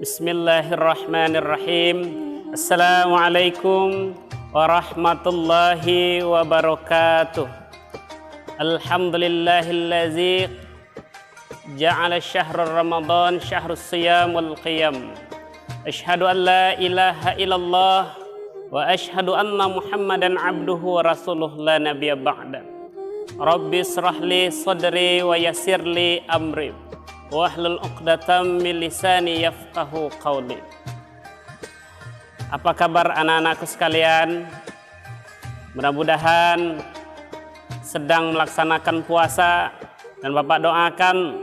Bismillahirrahmanirrahim. Assalamualaikum warahmatullahi wabarakatuh. Alhamdulillahillazi ja'ala syahrul Ramadan syahrus siyam wal qiyam. Asyhadu an la ilaha illallah wa asyhadu anna Muhammadan abduhu wa rasuluh la nabiyya ba'da. Rabbi israh li sadri wa yassir li amri wahlul 'uqdatam min lisani yafqahu qawli. Apa kabar anak-anakku sekalian? Mudah-mudahan sedang melaksanakan puasa dan Bapak doakan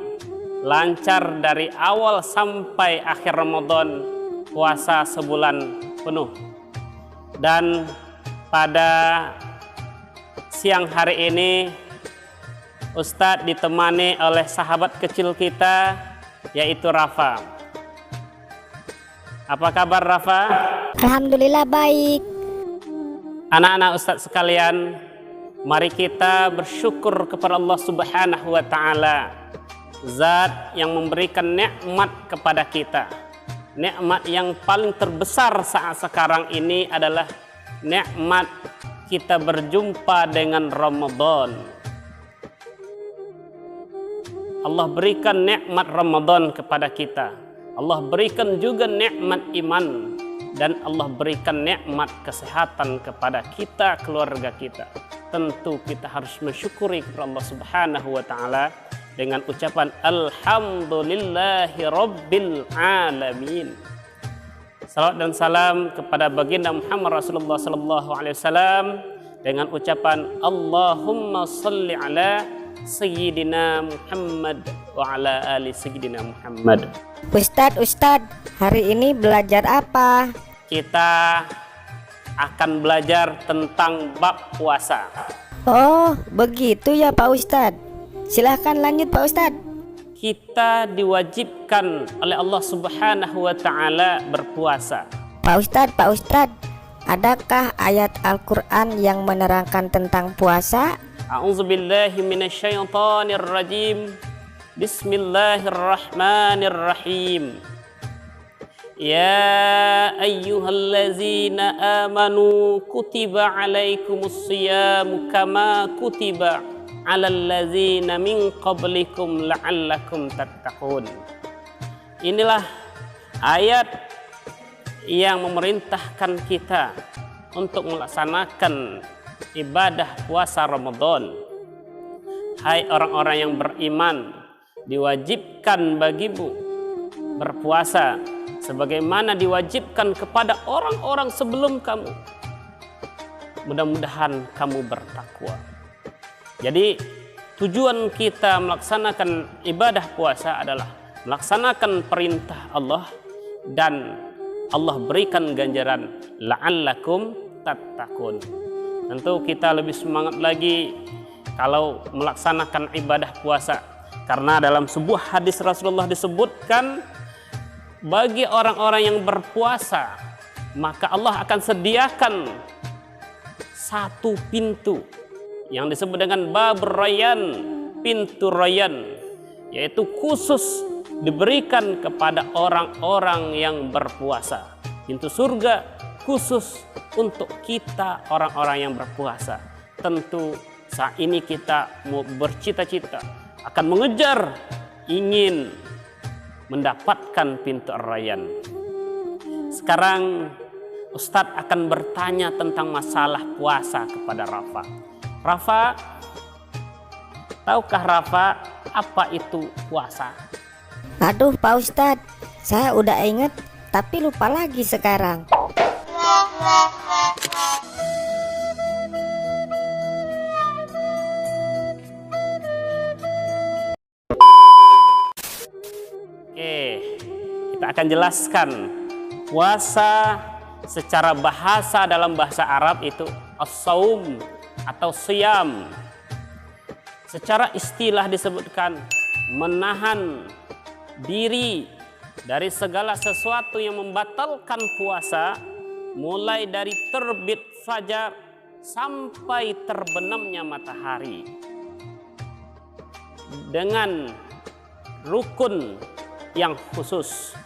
lancar dari awal sampai akhir Ramadan, puasa sebulan penuh. Dan pada siang hari ini Ustadz ditemani oleh sahabat kecil kita, yaitu Rafa. Apa kabar Rafa? Alhamdulillah baik. Anak-anak Ustadz sekalian, mari kita bersyukur kepada Allah Subhanahu wa Ta'ala, Zat yang memberikan nikmat kepada kita. Nikmat yang paling terbesar saat sekarang ini adalah nikmat kita berjumpa dengan Ramadan. Allah berikan nikmat Ramadan kepada kita. Allah berikan juga nikmat iman. Dan Allah berikan nikmat kesehatan kepada kita, keluarga kita. Tentu kita harus mensyukuri kepada Allah Subhanahu wa Ta'ala dengan ucapan Alhamdulillahi Rabbil Alamin. Salawat dan salam kepada baginda Muhammad Rasulullah Sallallahu Alaihi Wasallam dengan ucapan Allahumma salli ala Sayyidina Muhammad wa ala ali Sayyidina Muhammad. Ustadz, hari ini belajar apa? Kita akan belajar tentang bab puasa. Oh, begitu ya Pak Ustadz. Silahkan lanjut Pak Ustadz. Kita diwajibkan oleh Allah Subhanahu wa Ta'ala berpuasa. Pak Ustadz, adakah ayat Al-Quran yang menerangkan tentang puasa? A'udzubillahi minasyaitonirrajim. Bismillahirrahmanirrahim. Ya ayyuhallazina amanu kutiba alaikumus siyamu kama kutiba alal ladzina min qablikum la'allakum tattaqun. Inilah ayat yang memerintahkan kita untuk melaksanakan ibadah puasa Ramadan. Hai orang-orang yang beriman, diwajibkan bagimu berpuasa sebagaimana diwajibkan kepada orang-orang sebelum kamu. Mudah-mudahan kamu bertakwa. Jadi tujuan kita melaksanakan ibadah puasa adalah melaksanakan perintah Allah dan Allah berikan ganjaran la'allakum tattaqun. Tentu kita lebih semangat lagi kalau melaksanakan ibadah puasa, karena dalam sebuah hadis Rasulullah disebutkan bagi orang-orang yang berpuasa maka Allah akan sediakan satu pintu yang disebut dengan bab Rayyan, pintu Rayyan, yaitu khusus diberikan kepada orang-orang yang berpuasa. Pintu surga khusus untuk kita orang-orang yang berpuasa. Tentu saat ini kita mau bercita-cita akan mengejar ingin mendapatkan pintu Rayyan. Sekarang Ustadz akan bertanya tentang masalah puasa kepada Rafa. Rafa, tahukah Rafa apa itu puasa? Aduh Pak Ustadz, saya udah inget tapi lupa lagi sekarang. Kita akan jelaskan puasa secara bahasa dalam bahasa Arab itu as-saum atau siyam. Secara istilah disebutkan menahan diri dari segala sesuatu yang membatalkan puasa, mulai dari terbit fajar sampai terbenamnya matahari, dengan rukun yang khusus.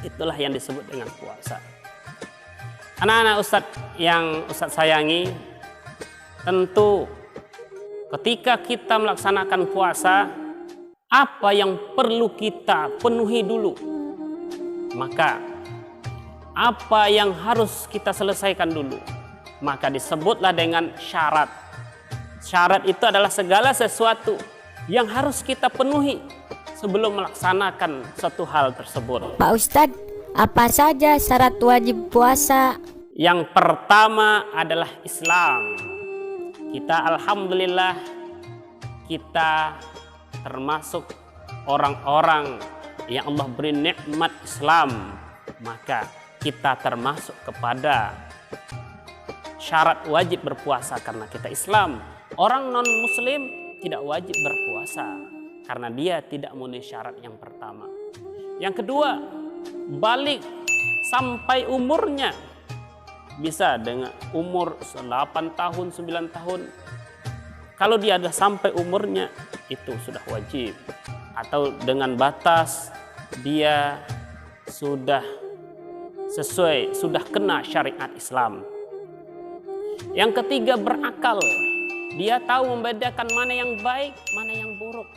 Itulah yang disebut dengan puasa. Anak-anak Ustadz yang Ustadz sayangi, tentu ketika kita melaksanakan puasa, apa yang perlu kita penuhi dulu? Maka apa yang harus kita selesaikan dulu? Maka disebutlah dengan syarat. Syarat itu adalah segala sesuatu yang harus kita penuhi sebelum melaksanakan satu hal tersebut. Pak Ustadz, apa saja syarat wajib puasa? Yang pertama adalah Islam. Kita alhamdulillah kita termasuk orang-orang yang Allah beri nikmat Islam. Maka kita termasuk kepada syarat wajib berpuasa karena kita Islam. Orang non muslim tidak wajib berpuasa karena dia tidak memenuhi syarat yang pertama. Yang kedua, balik sampai umurnya. Bisa dengan umur 8 tahun, 9 tahun. Kalau dia sudah sampai umurnya, itu sudah wajib. Atau dengan batas dia sudah sesuai, sudah kena syariat Islam. Yang ketiga, berakal. Dia tahu membedakan mana yang baik, mana yang buruk,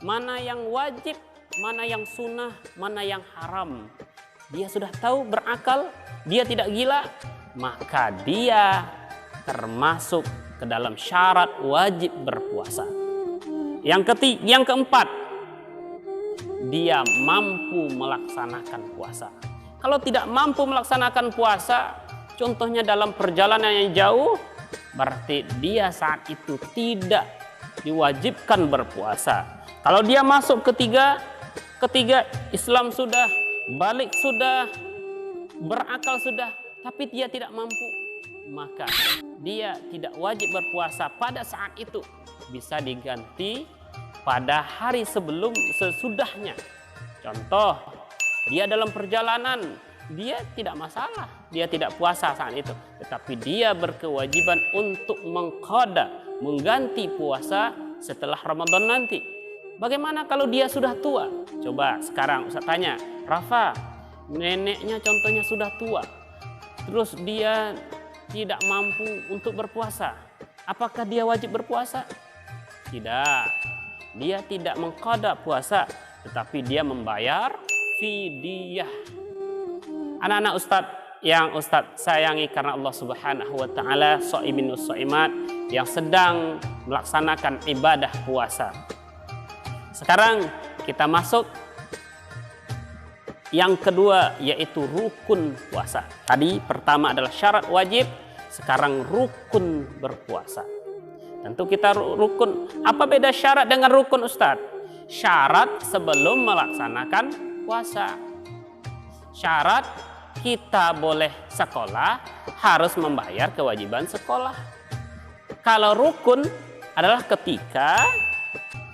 mana yang wajib, mana yang sunnah, mana yang haram. Dia sudah tahu, berakal, dia tidak gila, maka dia termasuk ke dalam syarat wajib berpuasa. Yang keempat, dia mampu melaksanakan puasa. Kalau tidak mampu melaksanakan puasa, contohnya dalam perjalanan yang jauh, berarti dia saat itu tidak diwajibkan berpuasa. Kalau dia masuk ketiga Islam sudah, balik sudah, berakal sudah, tapi dia tidak mampu, maka dia tidak wajib berpuasa pada saat itu. Bisa diganti pada hari sesudahnya. Contoh, dia dalam perjalanan, dia tidak masalah, dia tidak puasa saat itu, tetapi dia berkewajiban untuk mengganti puasa setelah Ramadan nanti. Bagaimana kalau dia sudah tua? Coba sekarang Ustaz tanya, Rafa, neneknya contohnya sudah tua, terus dia tidak mampu untuk berpuasa, apakah dia wajib berpuasa? Tidak, dia tidak mengqada puasa, tetapi dia membayar fidyah. Anak-anak Ustadz yang Ustadz sayangi karena Allah Subhanahu wa taala, shaimin wassaimat yang sedang melaksanakan ibadah puasa. Sekarang kita masuk yang kedua, yaitu rukun puasa. Tadi pertama adalah syarat wajib, sekarang rukun berpuasa. Tentu kita rukun. Apa beda syarat dengan rukun, Ustadz? Syarat sebelum melaksanakan puasa. Syarat kita boleh sekolah, harus membayar kewajiban sekolah. Kalau rukun adalah ketika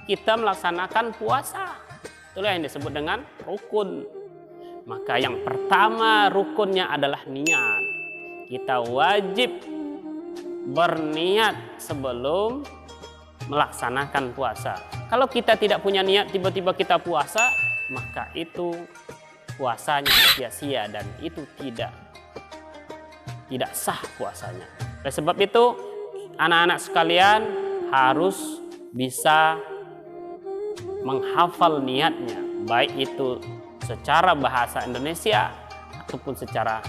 kita melaksanakan puasa. Itulah yang disebut dengan rukun. Maka yang pertama rukunnya adalah niat. Kita wajib berniat sebelum melaksanakan puasa. Kalau kita tidak punya niat, tiba-tiba kita puasa, maka itu puasanya sia-sia dan itu tidak sah puasanya. Oleh sebab itu, anak-anak sekalian harus bisa menghafal niatnya, baik itu secara bahasa Indonesia ataupun secara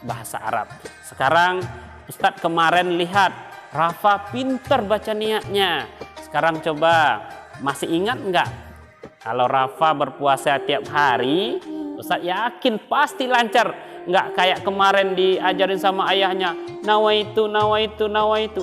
bahasa Arab. Sekarang Ustadz kemarin lihat Rafa pintar baca niatnya. Sekarang coba, masih ingat enggak? Kalau Rafa berpuasa tiap hari, Ustadz yakin pasti lancar. Enggak kayak kemarin diajarin sama ayahnya, nawaitu.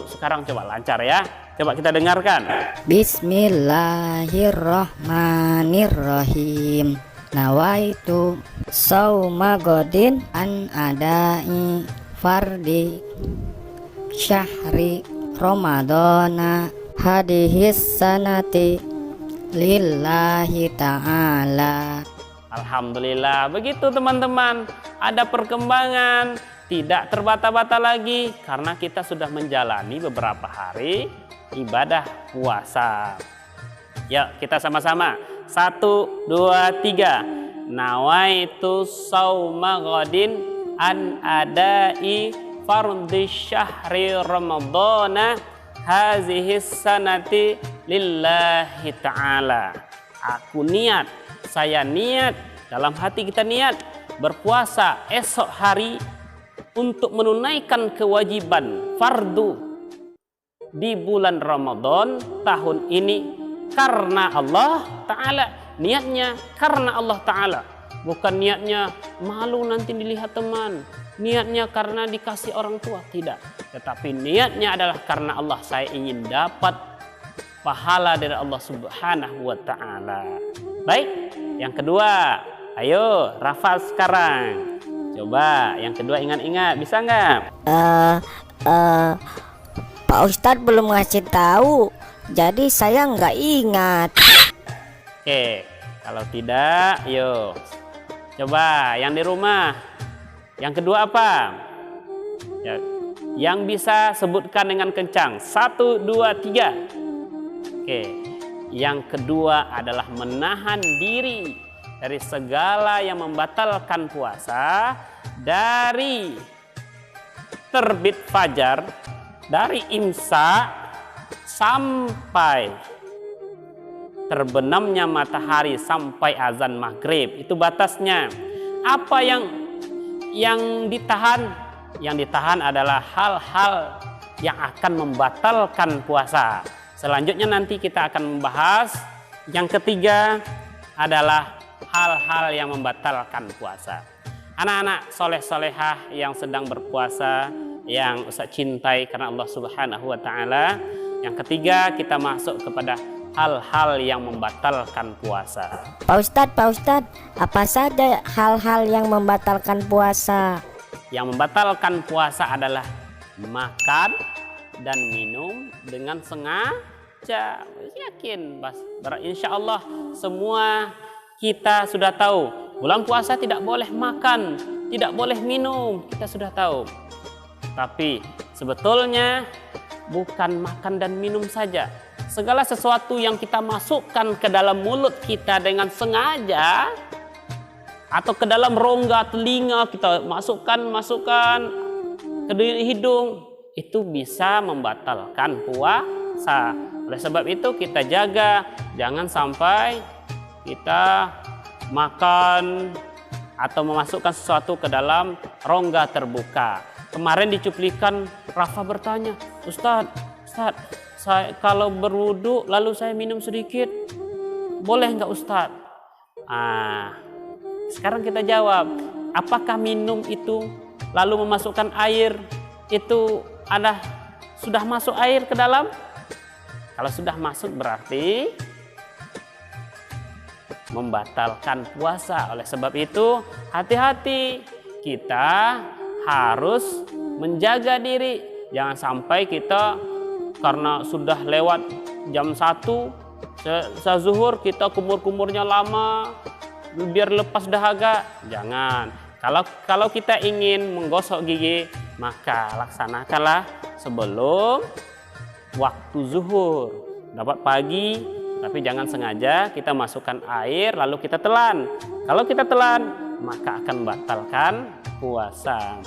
Sekarang coba lancar ya. Coba kita dengarkan. Bismillahirrahmanirrahim. Nawaitu sauma godin an adai fardi syahri Ramadana hadihis sanati lillahi ta'ala. Alhamdulillah, begitu teman-teman, ada perkembangan, tidak terbata-bata lagi karena kita sudah menjalani beberapa hari ibadah puasa. Yuk kita sama-sama, 1, 2, 3. nawaitu sauma ghadin an adai fardhi syahri ramadhana hazihi sanati lillahi ta'ala. Aku niat, saya niat, dalam hati kita niat berpuasa esok hari untuk menunaikan kewajiban fardu di bulan Ramadan tahun ini karena Allah Ta'ala. Niatnya karena Allah Ta'ala, bukan niatnya malu nanti dilihat teman, niatnya karena dikasih orang tua, tidak. Tetapi niatnya adalah karena Allah, saya ingin dapat pahala dari Allah Subhanahu wa Ta'ala. Baik, yang kedua, ayo Rafa sekarang. Coba yang kedua, ingat-ingat, bisa nggak? Pak Ustadz belum ngasih tahu, jadi saya nggak ingat. Oke, kalau tidak, yuk coba yang di rumah. Yang kedua apa? Ya, yang bisa sebutkan dengan kencang. 1, 2, 3. Oke, yang kedua adalah menahan diri dari segala yang membatalkan puasa, dari terbit fajar, dari imsak sampai terbenamnya matahari, sampai azan maghrib. Itu batasnya. Apa yang ditahan? Yang ditahan adalah hal-hal yang akan membatalkan puasa. Selanjutnya nanti kita akan membahas yang ketiga adalah hal-hal yang membatalkan puasa. Anak-anak soleh-solehah yang sedang berpuasa, yang Ustaz cintai karena Allah Subhanahu wa Ta'ala. Yang ketiga, kita masuk kepada hal-hal yang membatalkan puasa. Pak Ustadz, apa saja hal-hal yang membatalkan puasa? Yang membatalkan puasa adalah makan dan minum dengan sengaja. Yakin, insya Allah semua kita sudah tahu. Bulan puasa tidak boleh makan, tidak boleh minum, kita sudah tahu. Tapi sebetulnya bukan makan dan minum saja. Segala sesuatu yang kita masukkan ke dalam mulut kita dengan sengaja, atau ke dalam rongga telinga kita masukkan ke hidung, itu bisa membatalkan puasa. Oleh sebab itu kita jaga, jangan sampai kita makan atau memasukkan sesuatu ke dalam rongga terbuka. Kemarin di cuplikan Rafa bertanya, Ustadz, saya kalau berwudu lalu saya minum sedikit, boleh nggak Ustadz? Sekarang kita jawab, apakah minum itu lalu memasukkan air itu sudah masuk air ke dalam? Kalau sudah masuk berarti membatalkan puasa. Oleh sebab itu hati-hati, kita harus menjaga diri. Jangan sampai kita karena sudah lewat jam 1 zuhur kita kumur-kumurnya lama biar lepas dahaga. Jangan. Kalau kita ingin menggosok gigi, maka laksanakanlah sebelum waktu zuhur. Dapat pagi, tapi jangan sengaja kita masukkan air lalu kita telan. Kalau kita telan, maka akan membatalkan puasa.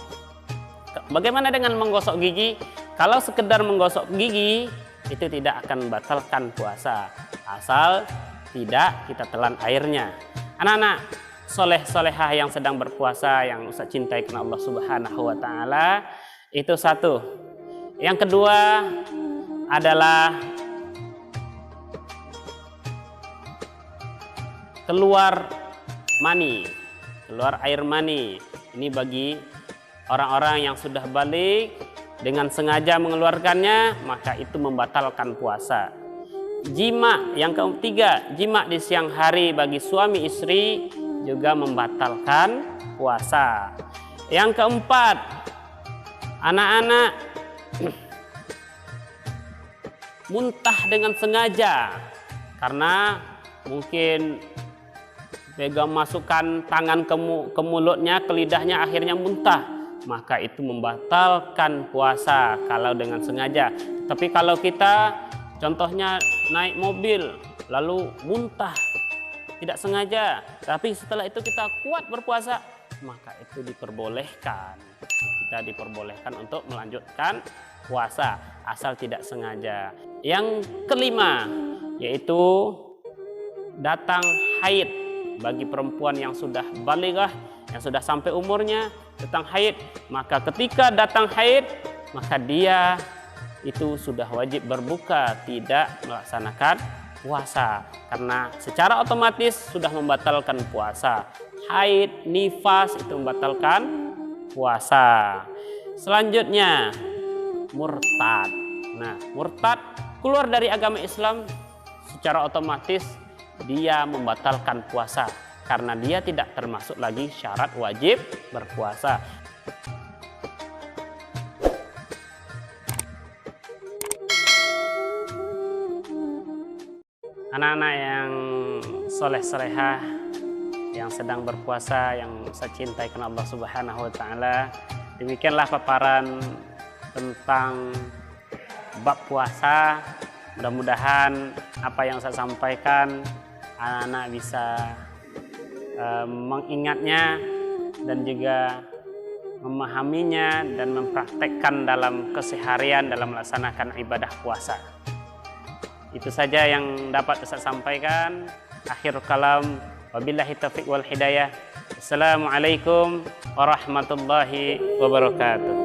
Bagaimana dengan menggosok gigi? Kalau sekedar menggosok gigi, itu tidak akan membatalkan puasa, asal tidak kita telan airnya. Anak-anak soleh-solehah yang sedang berpuasa, yang Ustaz cintai karena Allah Subhanahu wa Ta'ala, itu satu. Yang kedua adalah keluar air mani. Ini bagi orang-orang yang sudah balik dengan sengaja mengeluarkannya, maka itu membatalkan puasa. Jima, yang ketiga, jima di siang hari bagi suami istri juga membatalkan puasa. Yang keempat, anak-anak muntah dengan sengaja karena mungkin masukkan tangan ke mulutnya, ke lidahnya, akhirnya muntah, maka itu membatalkan puasa kalau dengan sengaja. Tapi kalau kita contohnya naik mobil lalu muntah tidak sengaja, tapi setelah itu kita kuat berpuasa, maka itu diperbolehkan. Kita diperbolehkan untuk melanjutkan puasa asal tidak sengaja. Yang kelima yaitu datang haid bagi perempuan yang sudah balighah, yang sudah sampai umurnya datang haid. Maka ketika datang haid, maka dia itu sudah wajib berbuka, tidak melaksanakan puasa karena secara otomatis sudah membatalkan puasa. Haid, nifas itu membatalkan puasa. Selanjutnya murtad. Nah, murtad keluar dari agama Islam, secara otomatis dia membatalkan puasa karena dia tidak termasuk lagi syarat wajib berpuasa. Anak-anak yang soleh-solehah yang sedang berpuasa, yang saya cintai karena Allah Subhanahu wa taala, demikianlah paparan tentang bab puasa. Mudah-mudahan apa yang saya sampaikan anak-anak bisa mengingatnya dan juga memahaminya dan mempraktekkan dalam keseharian dalam melaksanakan ibadah puasa. Itu saja yang dapat saya sampaikan. Akhir kalam, wabillahi taufiq wal hidayah. Assalamualaikum warahmatullahi wabarakatuh.